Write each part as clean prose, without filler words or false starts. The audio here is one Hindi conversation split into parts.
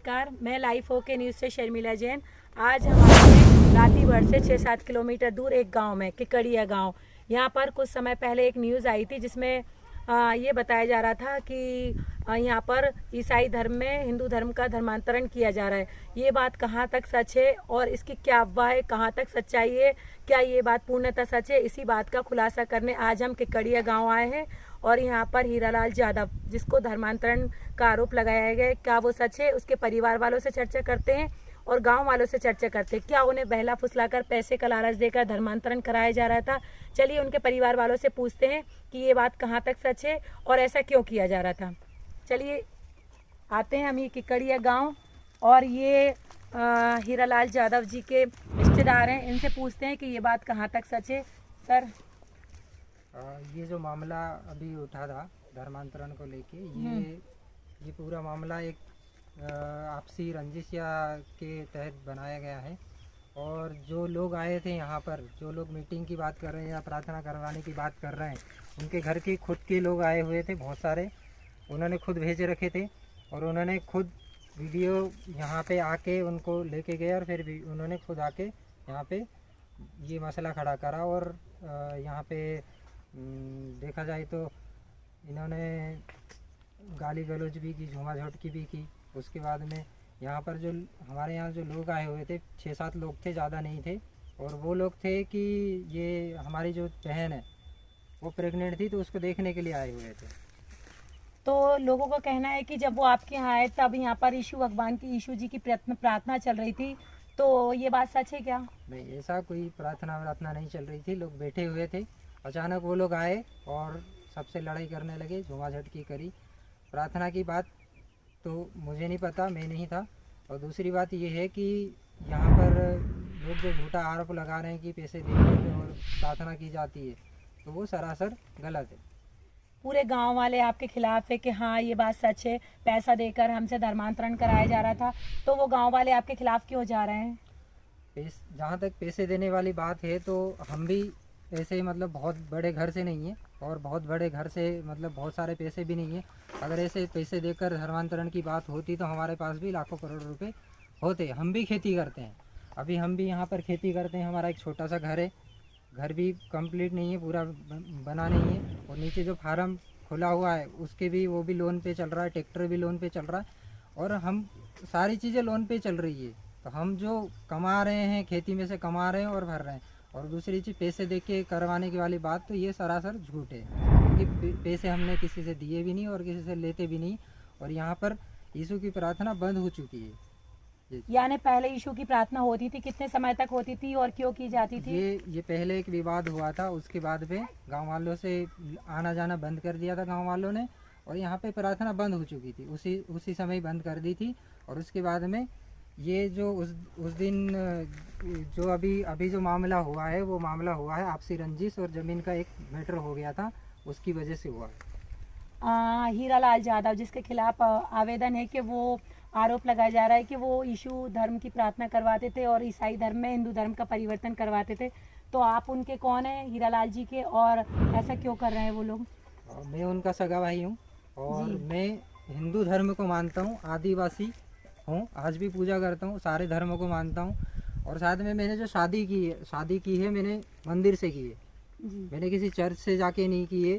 नमस्कार, मैं लाइव होके न्यूज़ से शर्मिला जैन। आज हमारे रातीगढ़ से 6-7 किलोमीटर दूर एक गांव में किकड़िया गांव, यहाँ पर कुछ समय पहले एक न्यूज़ आई थी जिसमें ये बताया जा रहा था कि यहाँ पर ईसाई धर्म में हिंदू धर्म का धर्मांतरण किया जा रहा है। ये बात कहाँ तक सच है और इसकी क्या अफवाह है, कहाँ तक सच्चाई है, क्या ये बात पूर्णतः सच है, इसी बात का खुलासा करने आज हम किकड़िया गाँव आए हैं। और यहाँ पर हीरालाल यादव, जिसको धर्मांतरण का आरोप लगाया गया है, क्या वो सच है, उसके परिवार वालों से चर्चा करते हैं और गांव वालों से चर्चा करते हैं। क्या उन्हें बहला फुसलाकर पैसे का लालच देकर धर्मांतरण कराया जा रहा था? चलिए उनके परिवार वालों से पूछते हैं कि ये बात कहाँ तक सच है और ऐसा क्यों किया जा रहा था। चलिए आते हैं हम ये किकड़िया गाँव और ये हीरालाल यादव जी के रिश्तेदार हैं, इनसे पूछते हैं कि ये बात कहाँ तक सच है। सर, ये जो मामला अभी उठा था धर्मांतरण को लेके, ये पूरा मामला एक आपसी रंजिश के तहत बनाया गया है। और जो लोग आए थे यहाँ पर, जो लोग मीटिंग की बात कर रहे हैं या प्रार्थना करवाने की बात कर रहे हैं, उनके घर के खुद के लोग आए हुए थे बहुत सारे। उन्होंने खुद भेजे रखे थे और उन्होंने खुद वीडियो यहाँ पे आके उनको लेके गए और फिर भी उन्होंने खुद आके यहाँ पे ये मसला खड़ा करा। और यहाँ पे देखा जाए तो इन्होंने गाली गलौज भी की, झूमा झटकी भी की। उसके बाद में यहाँ पर जो हमारे यहाँ जो लोग आए हुए थे, 6-7 लोग थे, ज़्यादा नहीं थे। और वो लोग थे कि ये हमारी जो बहन है वो प्रेग्नेंट थी, तो उसको देखने के लिए आए हुए थे। तो लोगों का कहना है कि जब वो आपके यहाँ आए तब यहाँ पर यीशु भगवान की, यीशु जी की प्रार्थना चल रही थी, तो ये बात सच है क्या? नहीं, ऐसा कोई प्रार्थना नहीं चल रही थी। लोग बैठे हुए थे, अचानक वो लोग आए और सबसे लड़ाई करने लगे, झूमा झटकी करी। प्रार्थना की बात तो मुझे नहीं पता, मैं नहीं था। और दूसरी बात ये है कि यहाँ पर लोग जो झूठा आरोप लगा रहे हैं कि पैसे देकर और प्रार्थना की जाती है, तो वो सरासर गलत है। पूरे गांव वाले आपके खिलाफ है कि हाँ ये बात सच है, पैसा देकर हमसे धर्मांतरण कराया जा रहा था, तो वो गांव वाले आपके खिलाफ क्यों जा रहे हैं? जहाँ तक पैसे देने वाली बात है, तो हम भी ऐसे मतलब बहुत बड़े घर से नहीं है और बहुत बड़े घर से मतलब बहुत सारे पैसे भी नहीं है। अगर ऐसे पैसे देकर धर्मांतरण की बात होती तो हमारे पास भी लाखों करोड़ रुपए होते। हम भी खेती करते हैं, अभी हम भी यहाँ पर खेती करते हैं। हमारा एक छोटा सा घर है, घर भी कंप्लीट नहीं है, पूरा बना नहीं है। और नीचे जो फार्म खुला हुआ है उसके भी, वो भी लोन पे चल रहा है, ट्रैक्टर भी लोन पे चल रहा है और हम सारी चीज़ें लोन पे चल रही है। तो हम जो कमा रहे हैं खेती में से कमा रहे हैं और भर रहे हैं। और दूसरी चीज़ पैसे दे के करवाने की वाली बात, तो ये सरासर झूठ है, क्योंकि पैसे हमने किसी से दिए भी नहीं और किसी से लेते भी नहीं। और यहाँ पर यीशु की प्रार्थना बंद हो चुकी है। यानी पहले यीशु की प्रार्थना होती थी, कितने समय तक होती थी और क्यों की जाती थी? ये पहले एक विवाद हुआ था, उसके बाद में गांव वालों से आना जाना बंद कर दिया था गांव वालों ने, और यहाँ पे प्रार्थना बंद हो चुकी थी, उसी समय बंद कर दी थी। और उसके बाद में ये जो उस दिन जो अभी जो मामला हुआ है, वो मामला हुआ है आपसी रंजिश और ज़मीन का एक मैटर हो गया था, उसकी वजह से हुआ है। हीरालाल यादव, जिसके खिलाफ आवेदन है कि वो आरोप लगाया जा रहा है कि वो यीशु धर्म की प्रार्थना करवाते थे और ईसाई धर्म में हिंदू धर्म का परिवर्तन करवाते थे, तो आप उनके कौन हैं, हीरालाल जी के, और ऐसा क्यों कर रहे हैं वो लोग? मैं उनका सगा भाई हूँ और मैं हिंदू धर्म को मानता हूँ, आदिवासी हूँ, आज भी पूजा करता हूँ, सारे धर्मों को मानता हूँ। और साथ में मैंने जो शादी की है मैंने मंदिर से की है, मैंने किसी चर्च से जाके नहीं की है।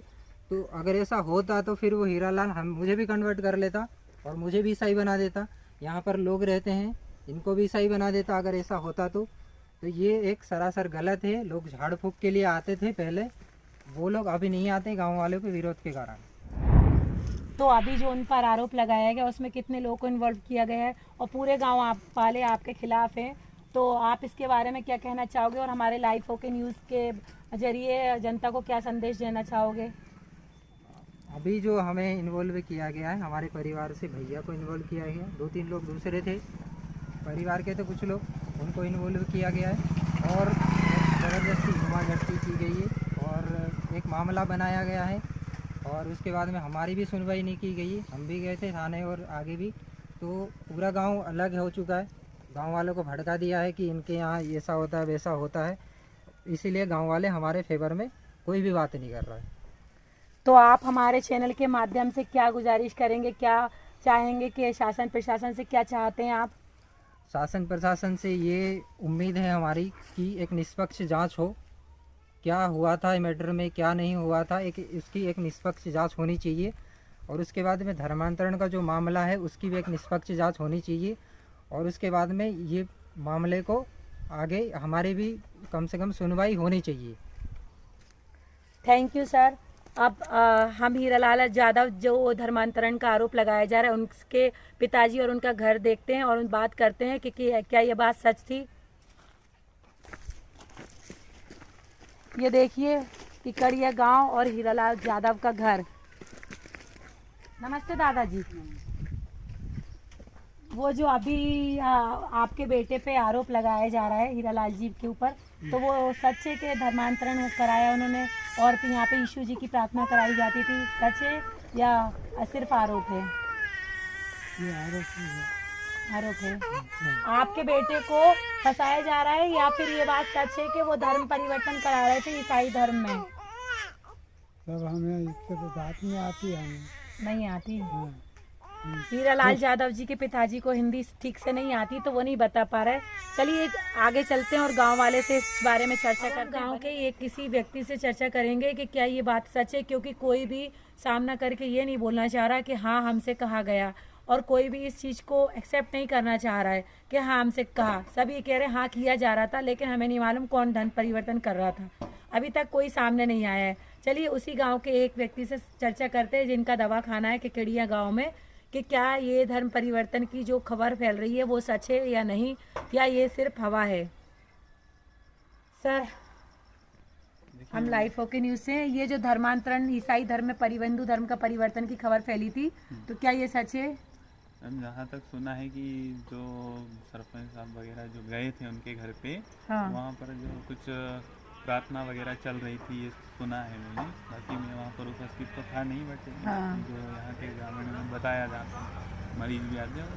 तो अगर ऐसा होता तो फिर वो हीरालाल मुझे भी कन्वर्ट कर लेता और मुझे भी ईसाई बना देता। यहाँ पर लोग रहते हैं, इनको भी ईसाई बना देता अगर ऐसा होता तो ये एक सरासर गलत है। लोग झाड़ फूक के लिए आते थे पहले, वो लोग अभी नहीं आते गाँव वालों के विरोध के कारण। तो अभी जो उन पर आरोप लगाया गया उसमें कितने लोगों को इन्वॉल्व किया गया है और पूरे गांव वाले आपके खिलाफ हैं, तो आप इसके बारे में क्या कहना चाहोगे और हमारे लाइव होके न्यूज़ के जरिए जनता को क्या संदेश देना चाहोगे? अभी जो हमें इन्वॉल्व किया गया है, हमारे परिवार से भैया को इन्वॉल्व किया गया, 2-3 लोग दूसरे थे परिवार के, तो कुछ लोग उनको इन्वॉल्व किया गया है और ज़बरदस्ती घुमा झटकी की गई है और एक मामला बनाया गया है। और उसके बाद में हमारी भी सुनवाई नहीं की गई, हम भी गए थे थाने और आगे भी, तो पूरा गांव अलग हो चुका है। गांव वालों को भड़का दिया है कि इनके यहाँ ऐसा होता है वैसा होता है, इसीलिए गांव वाले हमारे फेवर में कोई भी बात नहीं कर रहा है। तो आप हमारे चैनल के माध्यम से क्या गुजारिश करेंगे, क्या चाहेंगे कि शासन प्रशासन से क्या चाहते हैं आप? शासन प्रशासन से ये उम्मीद है हमारी कि एक निष्पक्ष जांच हो, क्या हुआ था मैटर में, क्या नहीं हुआ था, इसकी एक निष्पक्ष जांच होनी चाहिए। और उसके बाद में धर्मांतरण का जो मामला है उसकी भी एक निष्पक्ष जांच होनी चाहिए। और उसके बाद में ये मामले को आगे हमारे भी कम से कम सुनवाई होनी चाहिए। Thank you sir. अब हम हीरालाल यादव जो धर्मांतरण का आरोप लगाया जा रहा है उनके पिताजी और उनका घर देखते हैं और उन बात करते हैं कि क्या ये बात सच थी। ये देखिए टिकड़िया गांव और हीरालाल यादव का घर। नमस्ते दादाजी। वो जो अभी आपके बेटे पे आरोप लगाया जा रहा है हीरालाल जी के ऊपर, तो वो सच है कि धर्मांतरण कराया उन्होंने और फिर यहाँ पे यीशु जी की प्रार्थना कराई जाती थी, सच है या सिर्फ आरोप है? ये आरोप है। आपके बेटे को फंसाया जा रहा है या फिर ये बात सच है कि वो धर्म परिवर्तन करा रहे थे ईसाई धर्म में? सब हमें इससे तो बात नहीं आती, हमें नहीं आती। हीरालाल यादव जी के पिताजी को हिंदी ठीक से नहीं आती तो वो नहीं बता पा रहे। चलिए आगे चलते हैं और गांव वाले से इस बारे में चर्चा कर, गांव के एक किसी व्यक्ति से चर्चा करेंगे कि क्या ये बात सच है, क्योंकि कोई भी सामना करके ये नहीं बोलना चाह रहा कि हाँ हमसे कहा गया, और कोई भी इस चीज़ को एक्सेप्ट नहीं करना चाह रहा है कि हाँ हमसे कहा। सभी कह रहे हाँ किया जा रहा था, लेकिन हमें नहीं मालूम कौन धर्म परिवर्तन कर रहा था। अभी तक कोई सामने नहीं आया है। चलिए उसी गांव के एक व्यक्ति से चर्चा करते हैं जिनका दवाखाना है किकड़िया गांव में, कि क्या ये धर्म परिवर्तन की जो खबर फैल रही है वो सच है या नहीं, या ये सिर्फ हवा है। सर हम लाइव ओके न्यूज़ से, ये जो धर्मांतरण ईसाई धर्म में हिंदू धर्म का परिवर्तन की खबर फैली थी, तो क्या ये सच है? मैम जहाँ तक सुना है कि जो सरपंच साहब वगैरह जो गए थे उनके घर पे, हाँ। वहाँ पर जो कुछ प्रार्थना वगैरह चल रही थी, ये सुना है मैंने। बाकी मैं वहाँ पर उपस्थित तो था नहीं, बट हाँ। जो यहाँ के ग्रामीण में बताया जाता है, मरीज भी आते हैं,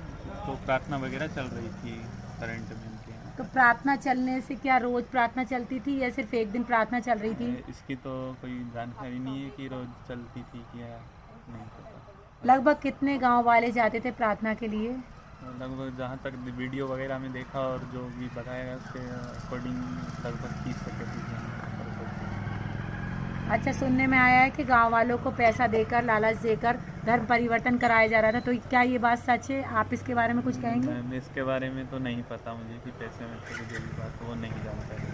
तो प्रार्थना वगैरह चल रही थी करंट में उनके यहाँ। तो प्रार्थना चलने से क्या रोज प्रार्थना चलती थी या सिर्फ एक दिन प्रार्थना चल रही थी? इसकी तो कोई जानकारी नहीं है कि रोज चलती थी क्या, नहीं पता। लगभग कितने गांव वाले जाते थे प्रार्थना के लिए? लगभग जहाँ तक वीडियो वगैरह में देखा और जो भी बताया गया उसके अकॉर्डिंग लगभग 30 से 35। अच्छा, सुनने में आया है कि गांव वालों को पैसा देकर, लालच देकर धर्म परिवर्तन कराया जा रहा था, तो क्या ये बात सच है? आप इसके बारे में कुछ कहेंगे? मैं इसके बारे में तो नहीं पता मुझे कि पैसे में से जो भी बात वो नहीं जानता है।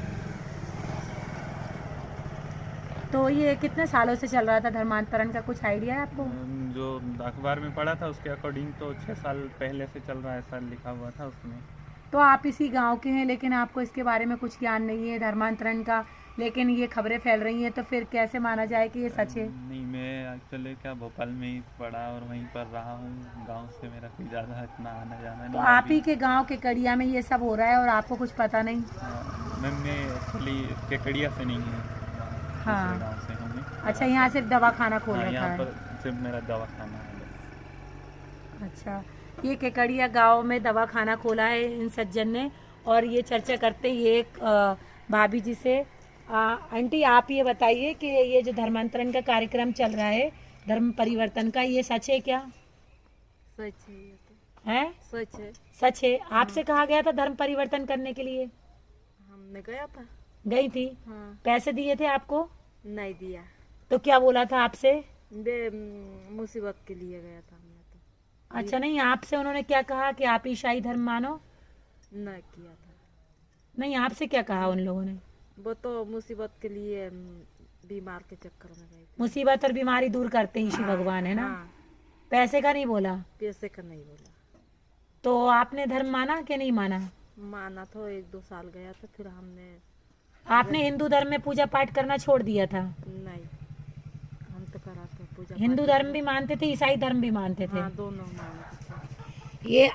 तो ये कितने सालों से चल रहा था धर्मांतरण का, कुछ आइडिया है आपको? जो अखबार में पढ़ा था उसके अकॉर्डिंग तो 6 साल पहले से चल रहा है, ऐसा लिखा हुआ था उसमें। तो आप इसी गांव के हैं, लेकिन आपको इसके बारे में कुछ ज्ञान नहीं है धर्मांतरण का, लेकिन ये खबरें फैल रही हैं, तो फिर कैसे माना जाए कि ये सच है? नहीं, मैं एक्चुअली क्या भोपाल में ही पढ़ा और वहीं पर रहा हूँ। गांव से मेरा कोई ज़्यादा इतना आना जाना तो नहीं। आप ही के गांव के कड़िया में ये सब हो रहा है और आपको कुछ पता नहीं? मैम मैं एक्चुअली केकड़िया से नहीं हूँ, हाँ। गाँव से हूँ मैं। अच्छा, यहाँ सिर्फ दवाखाना खोल हाँ, रखा यहाँ है? पर सिर्फ मेरा दवाखाना है। अच्छा, ये केकड़िया गांव में दवाखाना खोला है इन सज्जन ने, और ये चर्चा करते हैं ये एक भाभी जी से। आंटी आप ये बताइए कि ये जो धर्मांतरण का कार्यक्रम चल रहा है धर्म परिवर्तन का, ये सच है क्या? सच है, ये तो है सच है। सच है। आपसे कहा गया था धर्म परिवर्तन करने के लिए? हमने गया था। गई थी? हाँ। पैसे दिए थे आपको? नहीं दिया। तो क्या बोला था आपसे? मुसीबत के लिए गया था हमने तो। अच्छा, नहीं आपसे उन्होंने क्या कहा कि आप ईसाई धर्म मानो? नहीं किया था। नहीं, आपसे क्या कहा उन लोगों ने? वो तो मुसीबत के लिए बीमार के चक्कर में गए थे। मुसीबत और बीमारी दूर करते हैं यीशु भगवान, है ना? हाँ। पैसे का नहीं बोला? पैसे का नहीं बोला। तो आपने धर्म माना कि नहीं माना? माना तो 1-2 साल गया था, फिर हमने आपने हिंदू धर्म में पूजा पाठ करना छोड़ दिया था? नहीं, हम तो करा था पूजा। हिंदू धर्म भी मानते थे, ईसाई धर्म भी मानते थे? हाँ, दोनों मानते थे। ये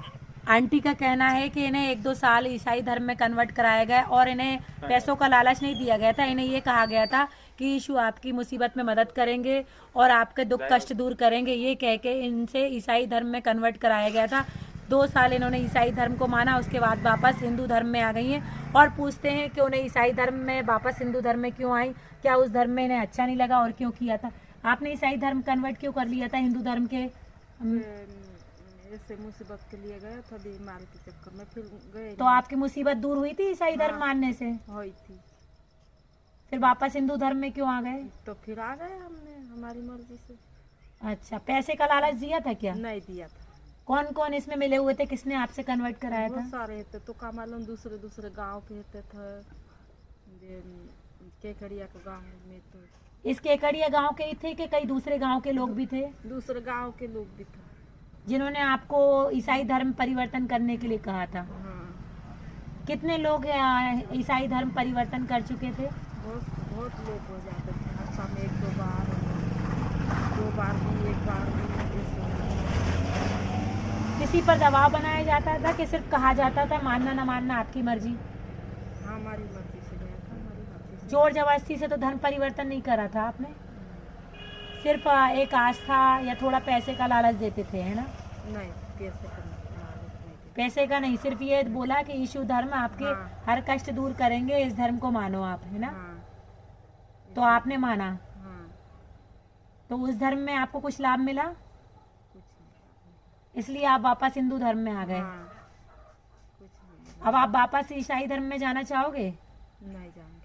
आंटी का कहना है कि इन्हें 1-2 साल ईसाई धर्म में कन्वर्ट कराया गया और इन्हें पैसों का लालच नहीं दिया गया था। इन्हें ये कहा गया था कि यीशु आपकी मुसीबत में मदद करेंगे और आपके दुख कष्ट दूर करेंगे, ये कह के इनसे ईसाई धर्म में कन्वर्ट कराया गया था। 2 साल इन्होंने ईसाई धर्म को माना, उसके बाद वापस हिंदू धर्म में आ गई हैं और पूछते हैं कि उन्हें ईसाई धर्म में वापस हिंदू धर्म में क्यों आई, क्या उस धर्म में इन्हें अच्छा नहीं लगा और क्यों किया था? आपने ईसाई धर्म कन्वर्ट क्यों कर लिया था हिंदू धर्म के? ऐसे मुसीबत के लिए गया था बीमार के चक्कर में, फिर गए तो आपकी मुसीबत दूर हुई थी ईसाई धर्म मानने से? हुई थी। फिर वापस हिंदू धर्म में क्यों आ गए? तो फिर आ गए हमने हमारी मर्जी से। अच्छा, पैसे का लालच दिया था क्या? नहीं दिया था। कौन कौन इसमें मिले हुए थे? किसने आपसे कन्वर्ट कराया बहुत था? सारे थे, तो का मालूम दूसरे दूसरे गांव के थे केकड़िया के गांव में। तो इस केकड़िया गांव के ही थे कि कई दूसरे गांव के लोग भी थे दूसरे गांव के लोग भी थे। जिन्होंने आपको ईसाई धर्म परिवर्तन करने के लिए कहा था? हाँ, कितने लोग ईसाई धर्म परिवर्तन कर चुके थे? बहुत बहुत लोग हो जाते थे हफ्ता में 1-2 बार, 2 बार भी, 1 बार भी ऐसे। किसी पर दबाव बनाया जाता था कि सिर्फ कहा जाता था मानना ना मानना आपकी मर्जी? हाँ, हमारी मर्जी से गया था, हमारी मर्जी से। जोर जबरदस्ती से तो धर्म परिवर्तन नहीं करा था आपने? सिर्फ एक आस्था या थोड़ा पैसे का लालच देते थे, है ना? नहीं, पैसे का लालच नहीं थे। पैसे का नहीं, सिर्फ ये बोला कि यीशु धर्म आपके हाँ। हर कष्ट दूर करेंगे, इस धर्म को मानो आप, है ना? हाँ, तो आपने माना, हाँ, तो उस धर्म में आपको कुछ लाभ मिला, कुछ नहीं। इसलिए आप वापस हिंदू धर्म में आ गए। हाँ, कुछ नहीं। अब आप वापस ईसाई धर्म में जाना चाहोगे? नहीं जाएंगे,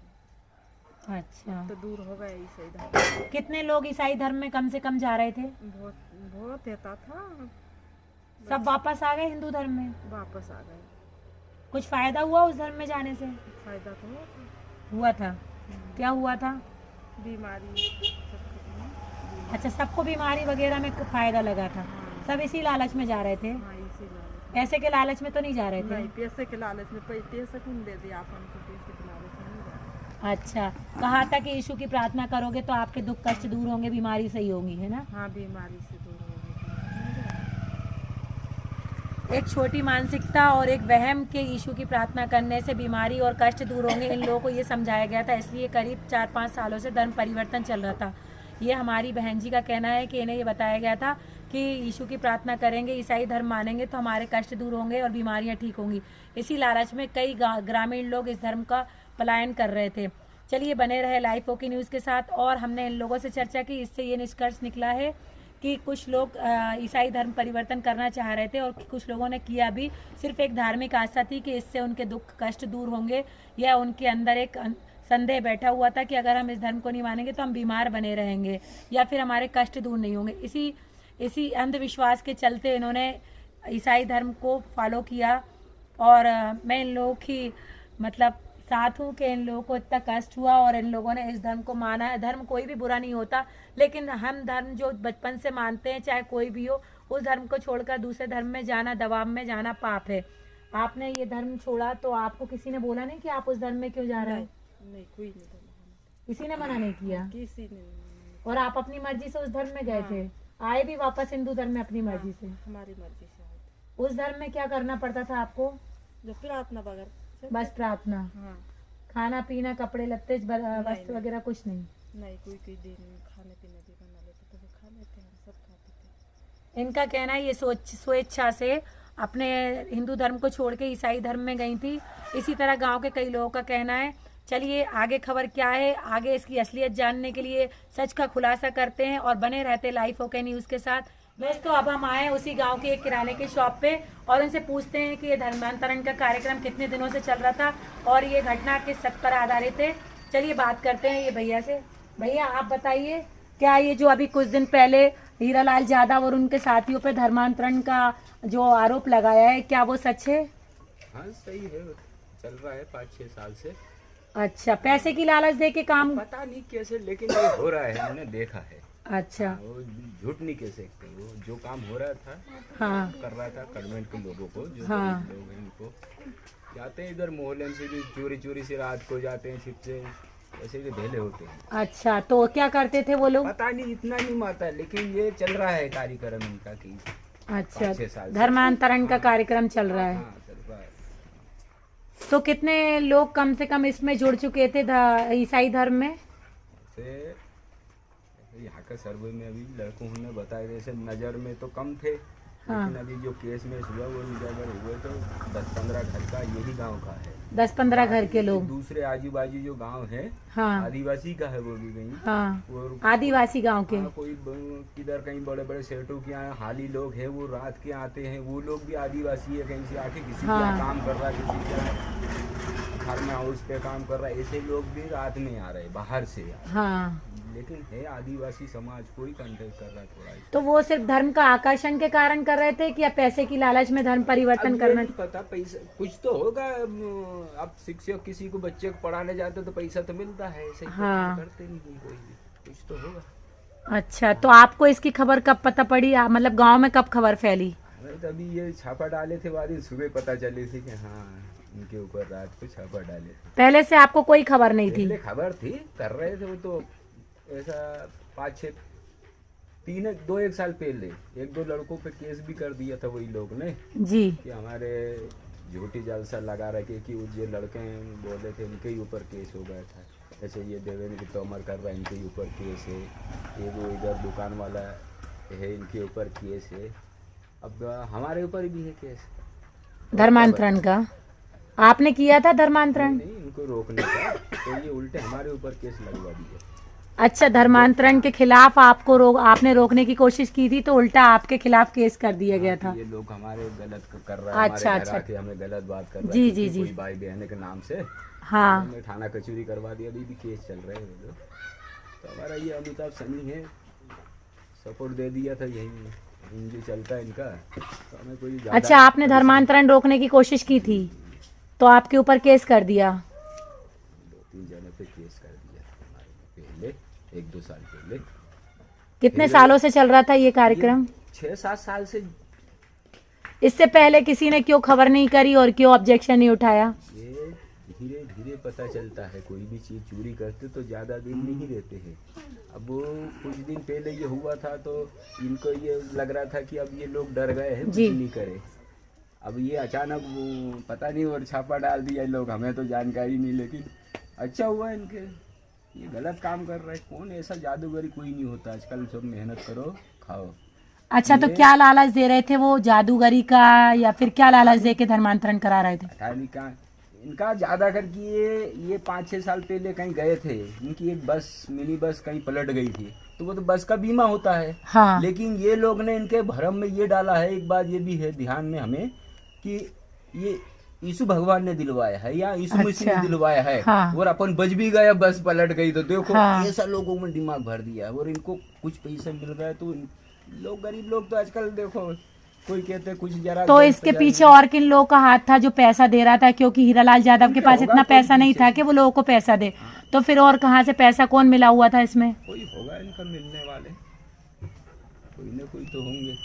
अच्छा, तो दूर हो गए ईसाई धर्म। कितने लोग ईसाई धर्म में कम से कम जा रहे थे? बहुत बहुत रहता था, सब वापस आ गए हिंदू धर्म में? वापस आ गए। कुछ फायदा हुआ उस धर्म में जाने से? फायदा तो हुआ था। हुआ था? क्या हुआ था? बीमारी सबको बीमारी। अच्छा, सबको बीमारी वगैरह में फायदा लगा था? हाँ, सब इसी लालच में जा रहे थे? हाँ, इसी लालच। पैसे के लालच में तो नहीं जा रहे थे? नहीं, पैसे के लालच में। पैसे कौन दे दिया अपन को? पैसे के लालच में नहीं जा रहे। अच्छा, कहा था कि यीशु की प्रार्थना करोगे तो आपके दुख कष्ट दूर होंगे, बीमारी सही होंगी, है ना? हाँ, बीमारी से दूर हो गए। एक छोटी मानसिकता और एक वहम के यीशु की प्रार्थना करने से बीमारी और कष्ट दूर होंगे, इन लोगों को ये समझाया गया था। इसलिए करीब 4-5 सालों से धर्म परिवर्तन चल रहा था। ये हमारी बहन जी का कहना है कि इन्हें ये बताया गया था कि यीशु की प्रार्थना करेंगे, ईसाई धर्म मानेंगे तो हमारे कष्ट दूर होंगे और बीमारियां ठीक होंगी। इसी लालच में कई ग्रामीण लोग इस धर्म का पलायन कर रहे थे। चलिए बने रहे लाइफ ओके न्यूज़ के साथ। और हमने इन लोगों से चर्चा की, इससे ये निष्कर्ष निकला है कि कुछ लोग ईसाई धर्म परिवर्तन करना चाह रहे थे और कुछ लोगों ने किया भी। सिर्फ एक धार्मिक आस्था थी कि इससे उनके दुख कष्ट दूर होंगे, या उनके अंदर एक संदेह बैठा हुआ था कि अगर हम इस धर्म को नहीं मानेंगे तो हम बीमार बने रहेंगे या फिर हमारे कष्ट दूर नहीं होंगे। इसी अंधविश्वास के चलते इन्होंने ईसाई धर्म को फॉलो किया। और मैं इन लोगों की मतलब साथ हूँ कि इन लोगों को इतना कष्ट हुआ और इन लोगों ने इस धर्म को माना है। धर्म कोई भी बुरा नहीं होता, लेकिन हम धर्म जो बचपन से मानते हैं, चाहे कोई भी हो, उस धर्म को छोड़कर दूसरे धर्म में जाना, दबाव में जाना पाप है। आपने ये धर्म छोड़ा तो आपको किसी ने बोला नहीं कि आप उस धर्म में क्यों जा रहे हो? नहीं, कोई नहीं बोला, किसी ने मना नहीं किया? किसी ने नहीं। और आप अपनी मर्जी से उस धर्म में गए हाँ। थे, आए भी वापस हिंदू धर्म में अपनी मर्जी से? हमारी मर्जी से आए थे। उस धर्म में क्या करना पड़ता था आपको? जो प्रार्थना बगैर बस प्रार्थना, हाँ, खाना पीना, कपड़े लत्ते, वस्त्र वगैरह कुछ नहीं? नहीं, कोई दिन खाने पीने भी बना लेते तो वो खा लेते हैं, हम सब खाते थे। इनका कहना है ये स्वेच्छा से अपने हिंदू धर्म को छोड़ के ईसाई धर्म में गई थी। इसी तरह गांव के कई लोगों का कहना है। चलिए आगे खबर क्या है, आगे इसकी असलियत जानने के लिए सच का खुलासा करते हैं और बने रहते लाइफ ओके न्यूज़ के साथ। दोस्तों, अब हम आए उसी गांव की एक किराने की शॉप पे और उनसे पूछते हैं कि ये धर्मांतरण का कार्यक्रम कितने दिनों से चल रहा था और ये घटना किस सत्य पर आधारित है। चलिए बात करते हैं ये भैया से। भैया आप बताइए, क्या ये जो अभी कुछ दिन पहले हीरालाल यादव और उनके साथियों पे धर्मांतरण का जो आरोप लगाया है, क्या वो सच है? हाँ सही है, चल रहा है 5-6 साल से। अच्छा, पैसे की लालच दे के काम? पता नहीं कैसे, लेकिन ये हो रहा है, मैंने देखा है। अच्छा, वो झूठ नहीं कह सकते, वो जो काम हो रहा था हाँ कर रहा था कन्वेंट के लोगों को, जो हाँ। लोग हैं इनको जाते हैं इधर मोहल्ले से भी चोरी से रात को जाते हैं, छिप से ऐसे ही ढेले होते हैं। अच्छा, तो क्या करते थे वो लोग? पता नहीं, इतना नहीं माता, लेकिन ये चल रहा है कार्यक्रम इनका कि अच्छा, 5-6 साल से। धर्मांतरण का कार्यक्रम चल रहा है। हाँ चल रहा है। तो कितने लोग कम से कम इसमें जुड़ चुके थे ईसाई धर्म में? यहाँ का सर्वे में अभी लड़कों ने बताया, जैसे नज़र में तो कम थे, हाँ। लेकिन अभी जो केस में हुआ वो उजागर हुए तो 10-15 घर का यही गांव का है। 10-15 घर के लोग। दूसरे आजू बाजू जो गांव है हाँ आदिवासी का है, वो भी कहीं हाँ, वो आदिवासी गांव के। हाँ, कोई किधर कहीं बड़े बड़े सेठों के यहाँ हाली लोग हैं, वो रात के आते हैं, वो लोग भी आदिवासी है, कहीं से आके किसी के हाँ। यहाँ काम कर रहा है, किसी के यहाँ फार्म हाउस पे काम कर रहा है, ऐसे लोग भी रात में आ रहे हैं बाहर से। हाँ, लेकिन है आदिवासी समाज कोई कांटेक्ट कर रहा है थोड़ा तो वो सिर्फ धर्म का आकर्षण के कारण कर रहे थे कि या पैसे की लालच में धर्म परिवर्तन अब ये करना? नहीं पता, पैसा कुछ तो होगा। अब शिक्षक किसी को बच्चे को पढ़ाने जाते तो पैसा तो मिलता है, ऐसे ही हाँ। करते नहीं कोई भी, कुछ तो होगा। अच्छा, तो आपको इसकी खबर कब पता पड़ी? मतलब गांव में कब खबर फैली? हमें तो अभी ये छापा डाले थे बाद सुबह पता चली थी कि हाँ इनके ऊपर रात को छापा डाले थे। पहले से आपको कोई खबर नहीं थी? पहले खबर थी, कर रहे थे वो तो ऐसा 2-1 साल पहले 1-2 लड़कों पे केस भी कर दिया था वही लोग ने जी। कि हमारे झूठी जालसा लगा रखे कि वो जो लड़के बोले थे उनके ही ऊपर केस हो गया था। ऐसे ये देवेंद्र तोमर कर रहा है, इनके ही ऊपर केस है, ये वो इधर दुकान वाला है, इनके ऊपर केस है। अब हमारे ऊपर भी है केस धर्मांतरण का। आपने किया था धर्मांतरण? नहीं, इनको रोकने का, तो ये उल्टे हमारे ऊपर केस लगवा दिया। अच्छा, धर्मांतरण के खिलाफ आपने रोकने की कोशिश की थी तो उल्टा आपके खिलाफ केस कर दिया गया था। ये लोग हमारे गलत कर रहा है, अच्छा, हमारे घर अच्छा। आके हमें गलत बात कर रहा है जी, किसी जी, जी। कोई भाई बहन के नाम से। हाँ, हमने थाना कचहरी करवा दिया, अभी भी केस चल रहे हैं वो लोग। तो हमारा ये अमिताभ सनी है, सपोर्ट दे दिया था, यही जो चलता है इनका, तो हमें कोई ज्यादा- अच्छा, आपने धर्मांतरण रोकने की कोशिश की थी तो आपके ऊपर केस कर दिया? 2-3 जने पे केस कर दिया हमारे पहले, 1-2 साल पहले। कितने सालों से चल रहा था ये कार्यक्रम? 6-7 साल से। इससे पहले किसी ने क्यों खबर नहीं करी और क्यों ऑब्जेक्शन नहीं उठाया? ये धीरे धीरे पता चलता है, कोई भी चीज़ चोरी करते तो ज़्यादा दिन नहीं रहते हैं। अब वो कुछ दिन पहले ये हुआ था तो इनको ये लग रहा था कि अब ये लोग डर गए हैं, कुछ जी। नहीं करे। अब ये अचानक वो पता नहीं और छापा डाल दिया लोग, हमें तो जानकारी नहीं, लेकिन अच्छा हुआ इनके, ये गलत काम कर रहे हैं। कौन ऐसा जादूगरी कोई नहीं होता आजकल, सब मेहनत करो खाओ। अच्छा, तो क्या लालच दे रहे थे वो, जादूगरी का या फिर क्या लालच दे के धर्मांतरण करा रहे थे? अठारह का इनका ज़्यादा करके ये 5-6 साल पहले कहीं गए थे, इनकी एक बस, मिनी बस कहीं पलट गई थी, तो वो तो बस का बीमा होता है। हाँ। लेकिन ये लोग ने इनके भरम में ये डाला है, एक बात ये भी है ध्यान में हमें कि ये यीशु भगवान ने दिलवाया है या यीशु मसीह अच्छा। ने दिलवाया है। हाँ। और अपन बच भी गया, बस पलट गई, तो देखो हाँ। ऐसा लोगों में दिमाग भर दिया है। और इनको कुछ पैसे मिल रहा है तो लोग, गरीब लोग तो आजकल देखो, कोई कहते हैं कुछ जरा। तो इसके पीछे और किन लोगों का हाथ था जो पैसा दे रहा था? क्योंकि हीरालाल यादव के पास होगा इतना कोई पैसा नहीं पीछे। था कि वो लोगों को पैसा दे, तो फिर और कहाँ से पैसा, कौन मिला हुआ था इसमें? कोई होगा इनका मिलने वाले, कोई ना कोई तो होंगे,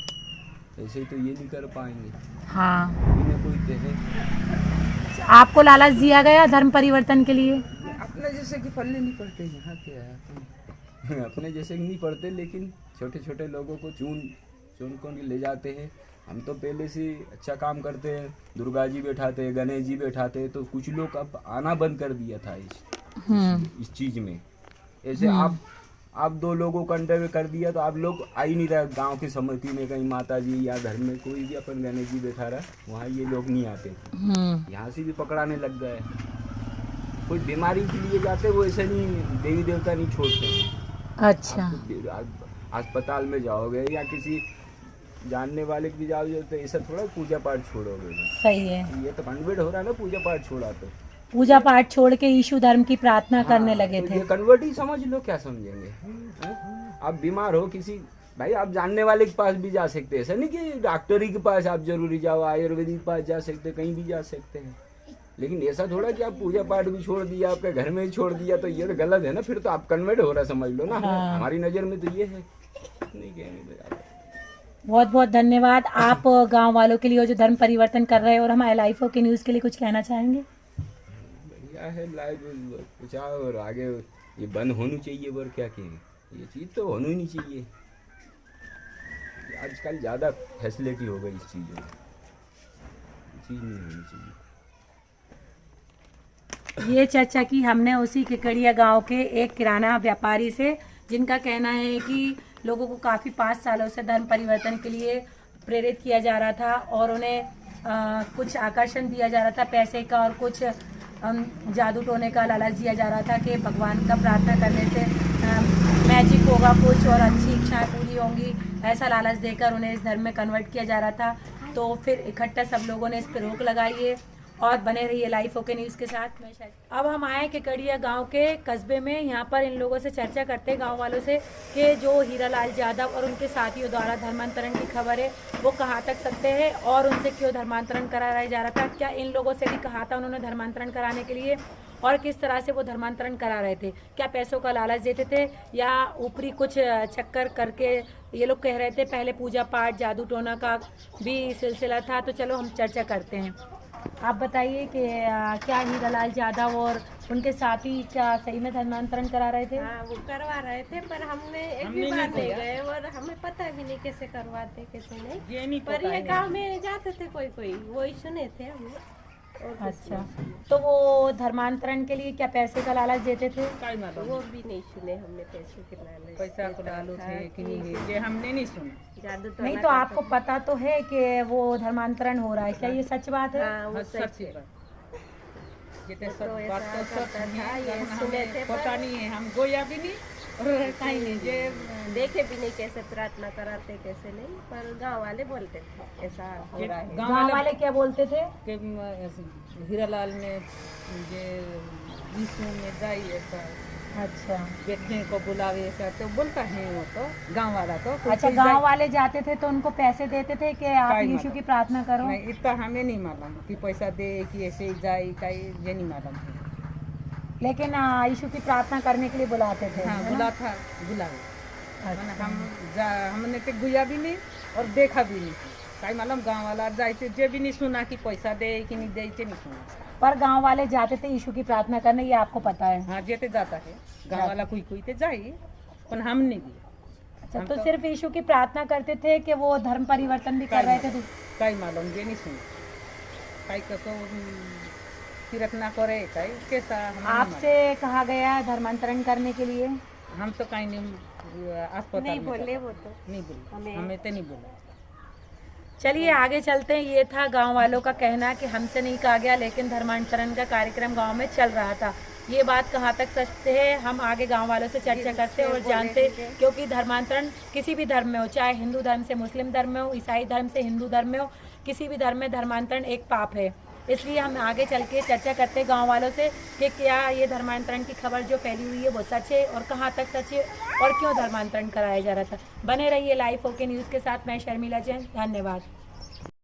ऐसे तो ये नहीं कर पाएंगे, हाँ। कोई ना कोई तो है। आपको लालच दिया गया धर्म परिवर्तन के लिए? अपने जैसे कि पल्ले नहीं पड़ते, यहाँ क्या है अपने जैसे नहीं पड़ते, लेकिन छोटे छोटे लोगों को चुन को ले जाते हैं। हम तो पहले से अच्छा काम करते हैं, दुर्गा जी बैठाते हैं, गणेश जी बैठाते हैं, तो कुछ लोग अब आना बंद कर दिया था इस चीज में। ऐसे आप 2 लोगों को अंडर में कर दिया तो आप लोग आ ही नहीं रहे गांव की समिति में, कहीं माता जी या घर में कोई भी अपन गणेश जी बैठा रहा, वहाँ ये लोग नहीं आते, यहाँ से भी पकड़ाने लग गए। कोई बीमारी के लिए जाते वो ऐसे नहीं, देवी देवता नहीं छोड़ते हैं। अच्छा। अस्पताल में जाओगे या किसी जानने वाले के भी जाओगे तो ऐसा थोड़ा पूजा पाठ छोड़ोगे। सही है। ये तो कन्वर्ट हो रहा है ना, पूजा पाठ छोड़ा तो पूजा पाठ छोड़ के यीशु धर्म की प्रार्थना करने लगे तो थे। ये कन्वर्ट ही समझ लो, क्या समझेंगे हैं? आप बीमार हो किसी, भाई आप जानने वाले के पास भी जा सकते हैं, ऐसा नहीं कि डॉक्टर ही के पास आप जरूरी जाओ, आयुर्वेदिक के पास जा सकते, कहीं भी जा सकते हैं। लेकिन ऐसा थोड़ा कि आप पूजा पाठ भी छोड़ दिया, आपके घर में ही छोड़ दिया, तो ये तो गलत है ना, फिर तो आप कन्वर्ट हो रहा समझ लो ना। हाँ। हमारी नज़र में तो ये है नहीं, कहने दो। बहुत बहुत धन्यवाद आप गांव वालों के लिए जो धर्म परिवर्तन कर रहे हैं, और हमारे लाइफ के न्यूज़ के लिए कुछ कहना चाहेंगे? बढ़िया है लाइव कुछ, और आगे ये बंद होनी चाहिए, और क्या कहें, ये चीज़ तो होनी ही नहीं चाहिए। आजकल ज़्यादा फैसिलिटी हो गई इस चीज़ में, चीज़ नहीं होनी चाहिए। ये चर्चा की हमने उसी केकड़िया गांव के एक किराना व्यापारी से, जिनका कहना है कि लोगों को काफ़ी 5 सालों से धर्म परिवर्तन के लिए प्रेरित किया जा रहा था और उन्हें कुछ आकर्षण दिया जा रहा था पैसे का और कुछ जादू टोने का लालच दिया जा रहा था कि भगवान का प्रार्थना करने से मैजिक होगा कुछ और अच्छी इच्छाएं पूरी होंगी, ऐसा लालच देकर उन्हें इस धर्म में कन्वर्ट किया जा रहा था। तो फिर इकट्ठा सब लोगों ने इस पर रोक लगाई है और बने रहिए लाइव ओके न्यूज़ के साथ। मैं शायद अब हम आए केकड़िया गांव के कस्बे में, यहाँ पर इन लोगों से चर्चा करते हैं गांव वालों से कि जो हीरालाल यादव और उनके साथियों द्वारा धर्मांतरण की खबर है वो कहाँ तक सत्य है और उनसे क्यों धर्मांतरण कराया जा रहा था, क्या इन लोगों से भी कहा था उन्होंने धर्मांतरण कराने के लिए और किस तरह से वो धर्मांतरण करा रहे थे, क्या पैसों का लालच देते थे या ऊपरी कुछ चक्कर करके ये लोग कह रहे थे। पहले पूजा पाठ जादू टोना का भी सिलसिला था। तो चलो हम चर्चा करते हैं। आप बताइए कि क्या हीरालाल यादव और उनके साथी क्या सही में धर्मांतरण करा रहे थे? हाँ, वो करवा रहे थे पर हमने एक भी बार नहीं गए और हमें पता भी नहीं कैसे करवाते कैसे नहीं, पर ये गांव में जाते थे कोई वही सुने थे हमने। अच्छा, तो वो धर्मांतरण के लिए क्या पैसे का लालच देते थे? वो भी नहीं सुने हमने पैसे के लालच पैसा को डालो थे कि नहीं, ये हमने नहीं सुना। जादू नहीं तो आपको पता तो है कि वो धर्मांतरण हो रहा है, क्या ये सच बात है? हाँ, वो सच सच है। बात। ये तो तो सच बात तो ऐसा सच करता नहीं था, है, ये लेकिन सुने हमें थे पता नहीं है, हम गोया भी नहीं और कहीं नहीं। ये देखे भी नहीं कैसे प्रार्थना कराते कैसे नहीं, पर गांव वाले बोलते थे ऐसा हो रहा है। गांव वाले क्या बोलते थे? कि हीरालाल ने ये विष्णु में जाई ऐसा अच्छा बैठने को बुलावे ऐसा तो बोलता है वो तो गांव वाला तो कोई अच्छा, चीज़ गांव जाए- वाले जाते थे तो उनको पैसे देते थे कि आप काई यीशु मालूम। की प्रार्थना करो? नहीं इतना हमें नहीं मालूम कि पैसा दे कि ऐसे ही जाए कहीं, ये नहीं मालूम है। लेकिन यीशु की प्रार्थना करने के लिए बुलाते थे, हाँ है ना? बुलावे अच्छा। हमने तो गुया भी नहीं और देखा भी नहीं, कहीं मालूम गांव वाला जाते जे भी नहीं सुना कि पैसा दे कि नहीं दे के नहीं सुना। पर गांव वाले जाते थे यीशु की प्रार्थना करने, ये आपको पता है? हाँ जेते जाता है गांव वाला कोई तो जाए, पर हम नहीं भी अच्छा, हम तो तो- सिर्फ यीशु की प्रार्थना करते थे कि वो धर्म परिवर्तन भी कर रहे थे? कहीं मालूम ये नहीं सुना, कहीं कसो तीर्थना करे कहीं कैसा हमें नहीं आपसे कहा गया है धर्मांतरण करने के लिए? मालूम। हम तो कहीं नहीं अस्पताल नहीं में बोले जाते। वो तो नहीं बोले, हमें- हमें तो नहीं बोला। चलिए आगे चलते हैं। ये था गांव वालों का कहना कि हमसे नहीं कहा गया, लेकिन धर्मांतरण का कार्यक्रम गांव में चल रहा था। ये बात कहाँ तक सच है हम आगे गांव वालों से चर्चा करते हैं और जानते, क्योंकि धर्मांतरण किसी भी धर्म में हो, चाहे हिंदू धर्म से मुस्लिम धर्म में हो, ईसाई धर्म से हिंदू धर्म में हो, किसी भी धर्म में धर्मांतरण एक पाप है। इसलिए हम आगे चल के चर्चा करते हैं गाँव वालों से कि क्या ये धर्मांतरण की खबर जो फैली हुई है वो सच है और कहाँ तक सच है और क्यों धर्मांतरण कराया जा रहा था। बने रहिए लाइव ओके न्यूज़ के साथ। मैं शर्मिला जैन, धन्यवाद।